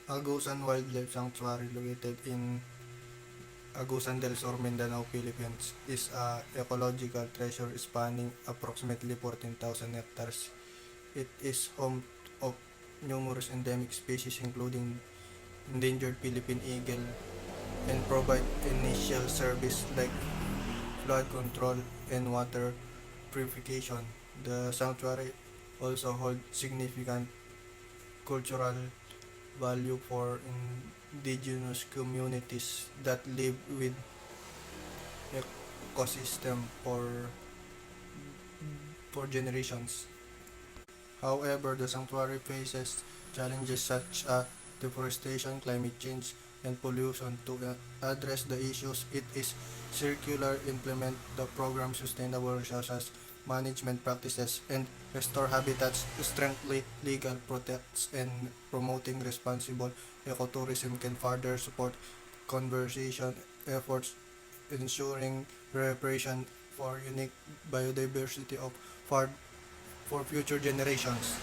Agusan Wildlife Sanctuary, located in Agusan del Sur, Mindanao, Philippines, is a ecological treasure spanning approximately 14,000 hectares. It is home of numerous endemic species including endangered Philippine eagle, and provide initial service like flood control and water purification. The sanctuary also holds significant cultural value for indigenous communities that live with ecosystem for generations. However, the sanctuary faces challenges such as deforestation, climate change, and pollution. To address the issues, it is circular implement the program sustainable such as management practices and restore habitats, strengthen legal protects, and promoting responsible ecotourism can further support conservation efforts, ensuring reparation for unique biodiversity of far for future generations.